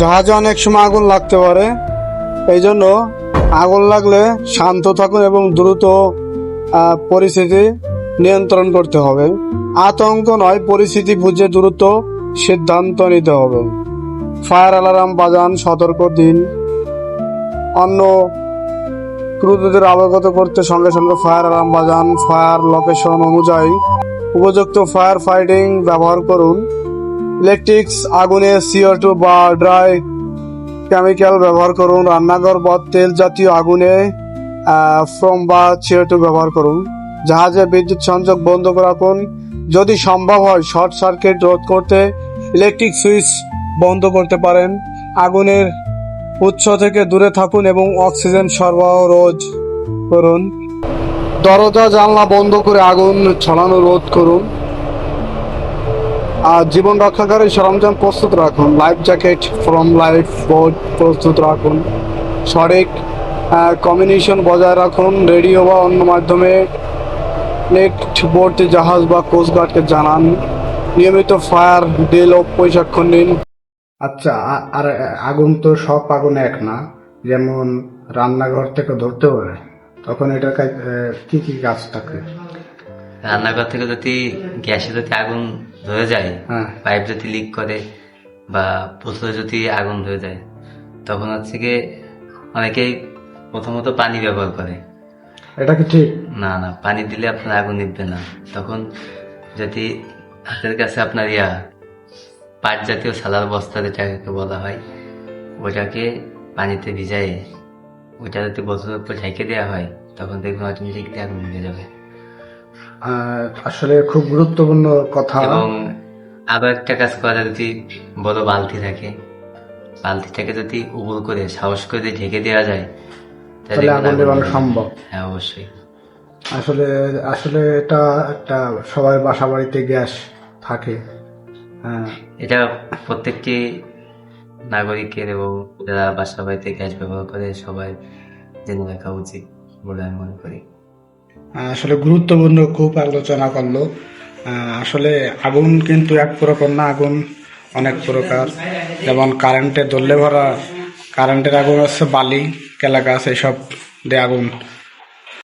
জাহাজে অনেক সময় আগুন লাগতে পারে, এই জন্য আগুন লাগলে শান্ত থাকুন এবং দ্রুত পরিস্থিতি নিয়ন্ত্রণ করতে হবে। আতঙ্ক নয়, পরিস্থিতি বুঝে দ্রুত সিদ্ধান্ত নিতে হবে। ফায়ার অ্যালার্ম বাজান, সতর্ক দিন। অন্য ক্রুদের অবগত করতে সঙ্গে সঙ্গে ফায়ার অ্যালার্ম বাজান। ফায়ার লোকেশন অনুযায়ী উপযুক্ত ফায়ার ফাইটিং ব্যবহার করুন। ইলেকট্রিক্স আগুনে CO2 বা ড্রাই কেমিক্যাল ব্যবহার করুন। রান্নাঘর বা তেল জাতীয় আগুনে ফোম বা CO2 ব্যবহার করুন। জাহাজে বিদ্যুৎ সংযোগ বন্ধ রাখুন। যদি সম্ভব হয় শর্ট সার্কিট রোধ করতে ইলেকট্রিক সুইচ বন্ধ করতে পারেন। আগুনের উৎস থেকে দূরে থাকুন এবং অক্সিজেন সরবরাহ রোধ করুন। দরজা জানলা বন্ধ করে আগুন ছড়ানো রোধ করুন। আর জীবন রক্ষাকারী সরঞ্জাম প্রস্তুত রাখুন। Life jacket, from life boat প্রস্তুত রাখুন। সঠিক কমিউনিকেশন বজায় রাখুন। রেডিও বা অন্য মাধ্যমে নিকটবর্তী জাহাজ বা কোস্টগার্ডকে জানান। নিয়মিত ফায়ার ড্রিল ও প্রশিক্ষণ নিন। আচ্ছা, আর আগুন তো সব আগুন এক না, যেমন রান্নাঘর থেকে ধরতে পারে, তখন এটার কি কি কাজ থাকে? রান্নাঘর থেকে যদি গ্যাসে যদি আগুন ধরে যায়, হ্যাঁ। পাইপ যদি লিক করে বা বোতলে যদি আগুন ধরে যায়, তখন হচ্ছে গিয়ে অনেকেই প্রথমত পানি ব্যবহার করে। এটা কি ঠিক? না না, পানি দিলে আপনার আগুন নিভবে না। তখন যদি হাতের কাছে আপনার পাট জাতীয় সালার বস্তা যেটাকে বলা হয়, ওটাকে পানিতে ভিজাই ওইটা যদি বোতলের উপর ঢেকে দেওয়া হয়, তখন দেখবেন অটোমেটিকলি আগুন নিভে যাবে। আসলে খুব গুরুত্বপূর্ণ কথা। এবং আরো একটা কাজ করা যায়, যদি বড় বালতি থাকে, বালতিটাকে যদি উবুল করে সাহস করে যদি ঢেকে দেওয়া যায়, তাহলে আগুন নেভানো সম্ভব। হ্যাঁ, অবশ্যই। আসলে আসলে এটা একটা সবাই বাসা বাড়িতে গ্যাস থাকে। হ্যাঁ, এটা প্রত্যেকটি নাগরিকের এবং যারা বাসা বাড়িতে গ্যাস ব্যবহার করে সবাই জেনে রাখা উচিত বলে আমি মনে করি। আসলে গুরুত্বপূর্ণ খুব আলোচনা করলো। আসলে আগুন কিন্তু এক প্রকার না, আগুন অনেক প্রকার। যেমন কারেন্টে ধরলে ভরা কারেন্টের আগুন হচ্ছে বালি, কেলা গাছ, এইসব দিয়ে আগুন